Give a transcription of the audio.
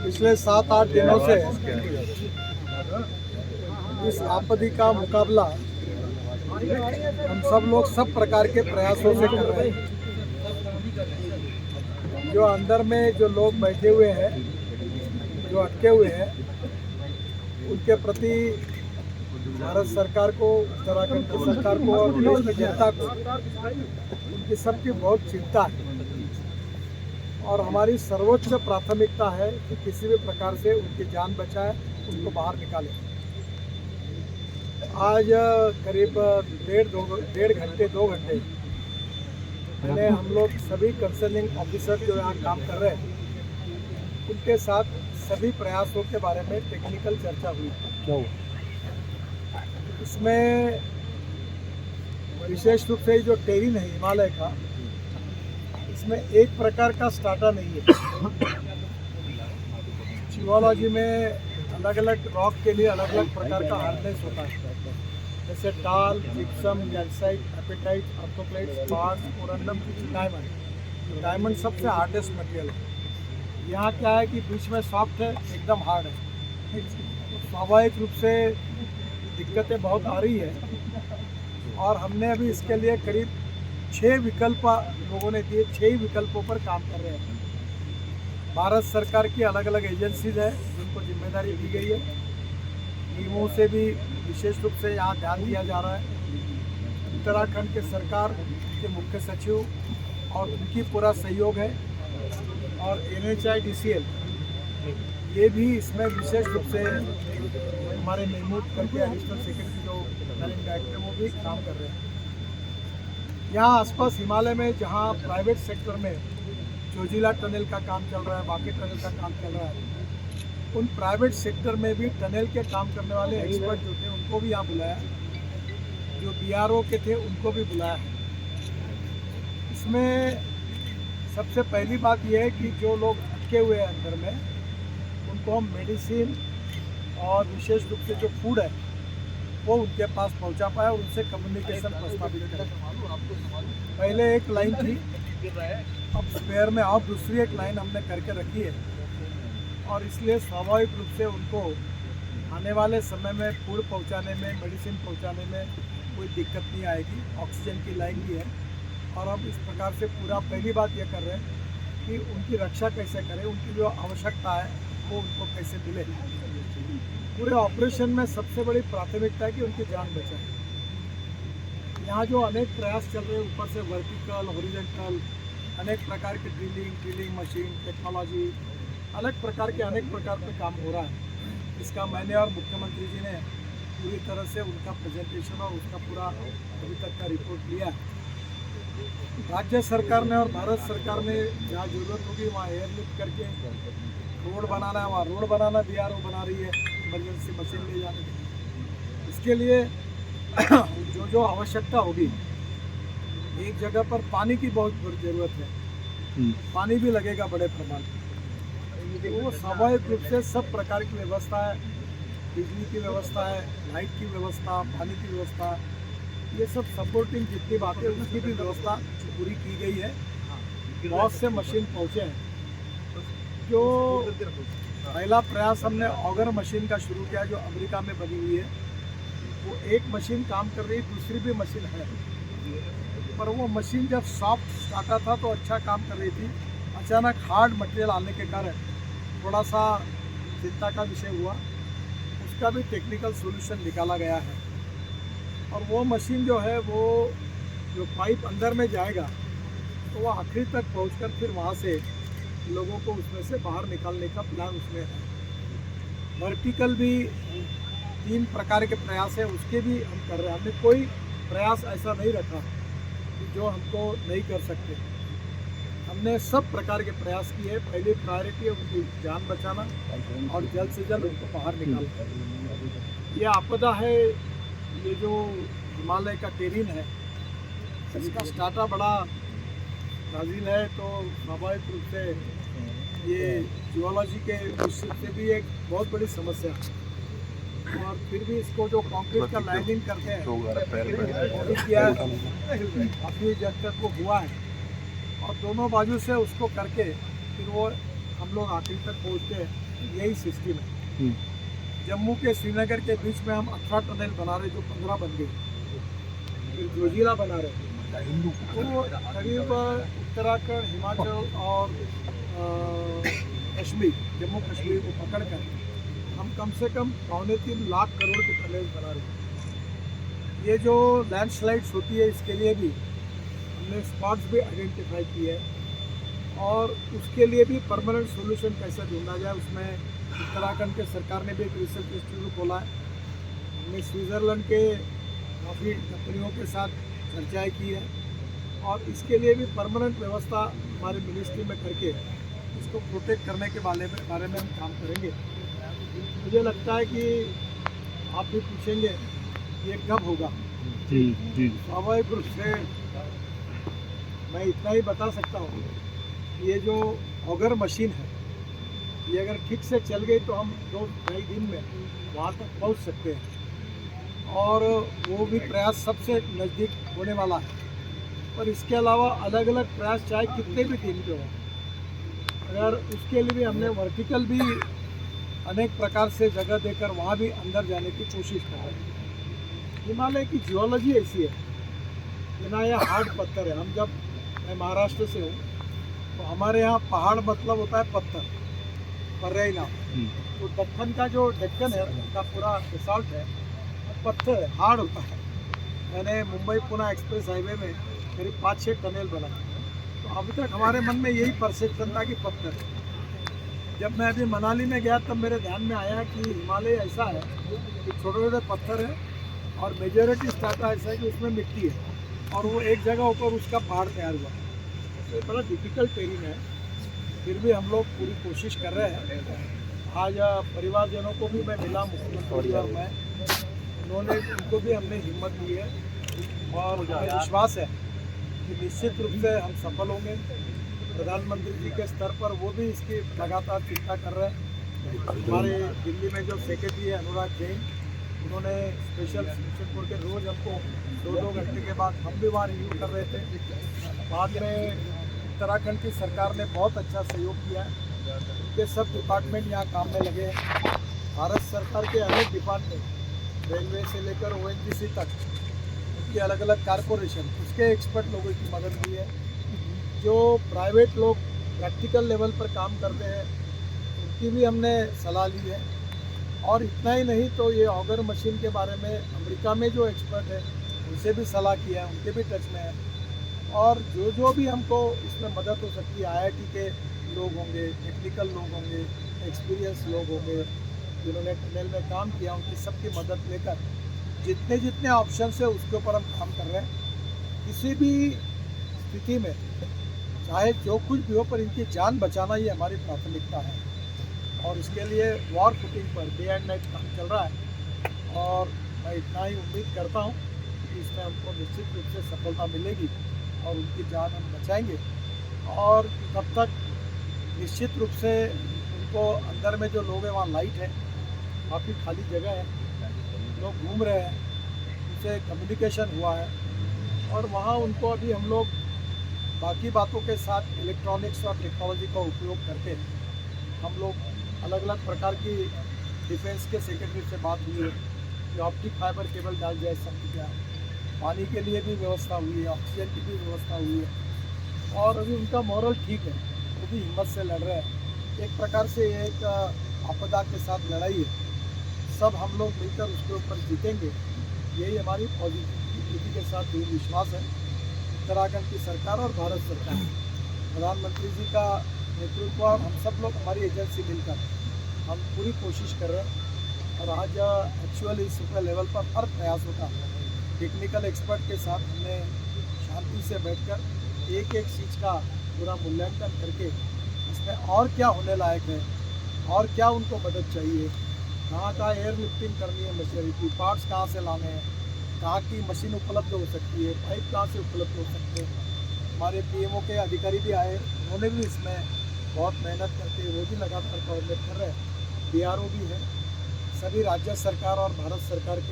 पिछले 7-8 दिनों से इस आपत्ति का मुकाबला हम सब लोग सब प्रकार के प्रयासों से कर रहे हैं। जो अंदर में जो लोग बैठे हुए हैं, जो अटके हुए हैं, उनके प्रति भारत सरकार को, उत्तराखंड की सरकार को और देश की जनता को उनकी सबकी बहुत चिंता है और हमारी सर्वोच्च प्राथमिकता है कि किसी भी प्रकार से उनकी जान बचाए, उनको बाहर निकालें। आज करीब 2 घंटे मैंने हम लोग सभी कंसर्निंग ऑफिसर जो यहाँ काम कर रहे हैं उनके साथ सभी प्रयासों के बारे में टेक्निकल चर्चा हुई। इसमें विशेष रूप से जो टेरिन है हिमालय का, इसमें एक प्रकार का स्टार्टा नहीं है। जियोलॉजी में अलग अलग रॉक के लिए अलग अलग प्रकार का हार्डनेस होता है, जैसे talc, gypsum, calcite, apatite, orthoclase, spars, corundum, diamond. Diamond सबसे हार्डेस्ट मटेरियल है। यहाँ क्या है कि बीच में सॉफ्ट है, एकदम हार्ड है। तो स्वाभाविक रूप से दिक्कतें बहुत आ रही है और हमने अभी इसके लिए करीब 6 विकल्प लोगों ने दिए। 6 विकल्पों पर काम कर रहे हैं। भारत सरकार की अलग अलग एजेंसीज है जिनको जिम्मेदारी दी गई है। टीमों से भी विशेष रूप से यहाँ ध्यान दिया जा रहा है। उत्तराखंड के सरकार के मुख्य सचिव और उनकी पूरा सहयोग है और NHIDCL ये भी इसमें विशेष रूप से हमारे महमूद करके एडिशनल सेक्रेटरी जो मैनेजिंग डायरेक्टर वो भी काम कर रहे हैं। यहाँ आसपास हिमालय में जहाँ प्राइवेट सेक्टर में जोजिला टनल का काम चल रहा है, बाकी टनल का काम चल रहा है, उन प्राइवेट सेक्टर में भी टनल के काम करने वाले एक्सपर्ट जो थे उनको भी यहाँ बुलाया। जो BRO के थे उनको भी बुलाया है। इसमें सबसे पहली बात यह है कि जो लोग अटके हुए हैं अंदर में, उनको हम मेडिसिन और विशेष रूप से जो फूड है वो उनके पास पहुंचा पाए और उनसे कम्युनिकेशन प्रस्तावित करें। पहले एक लाइन थी, अब स्पेयर में और दूसरी एक लाइन हमने करके रखी है और इसलिए स्वाभाविक रूप से उनको आने वाले समय में फूड पहुंचाने में, मेडिसिन पहुंचाने में कोई दिक्कत नहीं आएगी। ऑक्सीजन की लाइन भी है और हम इस प्रकार से पूरा पहली बात यह कर रहे हैं कि उनकी रक्षा कैसे करें, उनकी जो आवश्यकता है वो उनको कैसे मिले। पूरे ऑपरेशन में सबसे बड़ी प्राथमिकता है कि उनकी जान बचाए। यहाँ जो अनेक प्रयास चल रहे हैं, ऊपर से वर्टिकल, हॉरिजॉन्टल, अनेक प्रकार के ड्रिलिंग मशीन, टेक्नोलॉजी, अलग प्रकार के अनेक प्रकार पे काम हो रहा है। इसका मैंने और मुख्यमंत्री जी ने पूरी तरह से उनका प्रेजेंटेशन और उसका पूरा अभी तक का रिपोर्ट लिया है। राज्य सरकार ने और भारत सरकार ने जहाँ जरूरत होगी वहाँ एयरलिफ्ट करके रोड बनाना है, वहाँ रोड बनाना BRO बना रही है इमरजेंसी मशीन ले जाने के। इसके लिए जो आवश्यकता होगी, एक जगह पर पानी की बहुत ज़रूरत है, पानी भी लगेगा बड़े प्रमाण में। वो स्वाभाविक रूप से सब प्रकार की व्यवस्था है, बिजली की व्यवस्था है, लाइट की व्यवस्था, पानी की व्यवस्था, ये सब सपोर्टिंग जितनी बातें उसकी भी व्यवस्था पूरी की गई है। बहुत से मशीन पहुँचे हैं। जो पहला प्रयास हमने ऑगर मशीन का शुरू किया जो अमेरिका में बनी हुई है, वो एक मशीन काम कर रही है, दूसरी भी मशीन है, पर वो मशीन जब सॉफ्ट स्टार्टा था तो अच्छा काम कर रही थी। अचानक हार्ड मटेरियल आने के कारण थोड़ा सा चिंता का विषय हुआ। उसका भी टेक्निकल सॉल्यूशन निकाला गया है और वो मशीन जो है, वो जो पाइप अंदर में जाएगा तो वो आखिरी तक पहुंचकर फिर वहाँ से लोगों को उसमें से बाहर निकालने का प्लान उसमें है। वर्टिकल भी 3 प्रकार के प्रयास है, उसके भी हम कर रहे हैं। हमने कोई प्रयास ऐसा नहीं रखा कि जो हमको नहीं कर सकते। हमने सब प्रकार के प्रयास किए। पहली प्रायोरिटी है उनकी जान बचाना और जल्द से जल्द उनको बाहर निकालना। ये आपदा है, ये जो हिमालय का टेरिन है, इसका स्टार्टा बड़ा नाज़िल है, तो स्वाभाविक रूप से ये जियोलॉजी के दृष्टि से भी एक बहुत बड़ी समस्या है। और फिर भी इसको जो कंक्रीट का लाइनिंग करते हैं वो भी किया है, काफ़ी जब तक वो हुआ है और दोनों बाजू से उसको करके फिर वो हम लोग आखिर तक पहुँचते हैं। यही सिस्टम है। जम्मू के श्रीनगर के बीच में हम 18 टनल बना रहे, जो 15 बन गए, फिर जोजिला बना रहे। तो करीब उत्तराखंड, हिमाचल और कश्मीर, जम्मू कश्मीर को पकड़ कर हम कम से कम 2.25 लाख करोड़ के टनल बना रहे हैं। ये जो लैंडस्लाइड्स होती है, इसके लिए भी हमने स्पॉट्स भी आइडेंटिफाई किए हैं और उसके लिए भी परमानेंट सोल्यूशन कैसे ढूंढा जाए, उसमें उत्तराखंड के सरकार ने भी एक रिसर्च इंस्टीट्यूट खोला है। हमने स्विट्ज़रलैंड के काफ़ी कंपनियों के साथ चर्चाएँ की है और इसके लिए भी परमानेंट व्यवस्था हमारे मिनिस्ट्री में करके इसको प्रोटेक्ट करने के बारे में हम काम करेंगे। मुझे लगता है कि आप भी पूछेंगे ये कब होगा। जी। स्वाभाविक रूप से मैं इतना ही बता सकता हूँ, ये जो ऑगर मशीन है, ये अगर ठीक से चल गई तो हम 2-2.5 दिन में वहाँ तक पहुँच सकते हैं और वो भी प्रयास सबसे नज़दीक होने वाला है। और इसके अलावा अलग अलग प्रयास चाहे कितने भी दिन के हों, अगर उसके लिए भी हमने वर्टिकल भी अनेक प्रकार से जगह देकर वहाँ भी अंदर जाने की कोशिश कर रहे हैं। हिमालय की जियोलॉजी ऐसी है कि ना ये हार्ड पत्थर है। मैं महाराष्ट्र से हूँ, तो हमारे यहाँ पहाड़ मतलब होता है पत्थर, पर्याय नाम। तो दक्कन का जो डेक्कन है उनका पूरा रिसॉर्ट है, पत्थर है, हार्ड होता है। मैंने मुंबई पुणे एक्सप्रेस हाईवे में करीब 5-6 टनल बनाए, तो अभी तक हमारे मन में यही परसेप्शन था कि पत्थर है। जब मैं अभी मनाली में गया तब मेरे ध्यान में आया कि हिमालय ऐसा है कि छोटे छोटे पत्थर है और मेजॉरिटी स्टार्टा ऐसा है कि उसमें मिट्टी है और वो एक जगह ऊपर उसका पहाड़ तैयार हुआ। तो ये बड़ा डिफिकल्ट टेरिन है, फिर भी हम लोग पूरी कोशिश कर रहे हैं। आज परिवारजनों को भी मैं मिला, मुख्यमंत्री और मैं, उनको भी हमने हिम्मत दी है और मुझे विश्वास है कि निश्चित रूप से हम सफल होंगे। प्रधानमंत्री जी के स्तर पर वो भी इसकी लगातार चिंता कर रहे हैं। हमारे दिल्ली में जो सेक्रेटरी है अनुराग जैन, उन्होंने स्पेशल सेक्शन खोल के रोज़ हमको 2-2 घंटे के बाद हम भी वहाँ रिव्यू कर रहे थे। बाद में उत्तराखंड की सरकार ने बहुत अच्छा सहयोग किया है, उनके सब डिपार्टमेंट यहाँ काम में लगे हैं। भारत सरकार के अनेक डिपार्टमेंट, रेलवे से लेकर ONGC तक, उनकी अलग अलग कारपोरेशन, उसके एक्सपर्ट लोगों की मदद ली है। जो प्राइवेट लोग प्रैक्टिकल लेवल पर काम करते हैं, उनकी भी हमने सलाह ली है। और इतना ही नहीं, तो ये ऑगर मशीन के बारे में अमेरिका में जो एक्सपर्ट है उनसे भी सलाह किया है, उनके भी टच में है। और जो भी हमको इसमें मदद हो सकती है, IIT के लोग होंगे, टेक्निकल लोग होंगे, एक्सपीरियंस लोग होंगे, जिन्होंने टनल में काम किया, उनकी सबकी मदद लेकर जितने ऑप्शन है उसके ऊपर हम काम कर रहे हैं। किसी भी स्थिति में चाहे जो कुछ भी हो, पर इनकी जान बचाना ही हमारी प्राथमिकता है और इसके लिए war footing per day and night काम चल रहा है। और मैं इतना ही उम्मीद करता हूँ कि इसमें हमको निश्चित रूप से सफलता मिलेगी और उनकी जान हम बचाएंगे। और तब तक निश्चित रूप से उनको अंदर में जो लोग हैं, वहाँ लाइट है, काफ़ी खाली जगह है, लोग घूम रहे हैं, उनसे कम्युनिकेशन हुआ है और वहाँ उनको अभी हम लोग बाकी बातों के साथ इलेक्ट्रॉनिक्स और टेक्नोलॉजी का उपयोग करके हम लोग अलग अलग प्रकार की डिफेंस के सेक्रेटरी से बात हुई है कि ऑप्टिक फाइबर केबल डाल जाए सब क्या, पानी के लिए भी व्यवस्था हुई है, ऑक्सीजन की भी व्यवस्था हुई है और अभी उनका मॉरल ठीक है, वो भी हिम्मत से लड़ रहे हैं। एक प्रकार से एक आपदा के साथ लड़ाई है, सब हम लोग मिलकर उसके ऊपर जीतेंगे, यही हमारी पॉजिटिविटी के साथ ये विश्वास है। उत्तराखंड की सरकार और भारत सरकार, प्रधानमंत्री जी का नेतृत्व और हम सब लोग, हमारी एजेंसी मिलकर हम पूरी कोशिश कर रहे हैं। और आज एक्चुअली सुपर लेवल पर हर प्रयास होता है, टेक्निकल एक्सपर्ट के साथ हमने शांति से बैठकर एक चीज़ का पूरा मूल्यांकन करके इसमें और क्या होने लायक है और क्या उनको मदद चाहिए, कहाँ एयर लिफ्टिंग करनी है, मशीनरी की पार्ट्स कहाँ से लाने हैं, कहाँ की मशीन उपलब्ध हो सकती है, पाइप कहाँ से उपलब्ध हो सकते हैं। हमारे PMO के अधिकारी भी आए, उन्होंने भी इसमें बहुत मेहनत करके वो भी लगातार कोऑर्डिनेट कर रहे हैं। BRO भी है, सभी राज्य सरकार और भारत सरकार के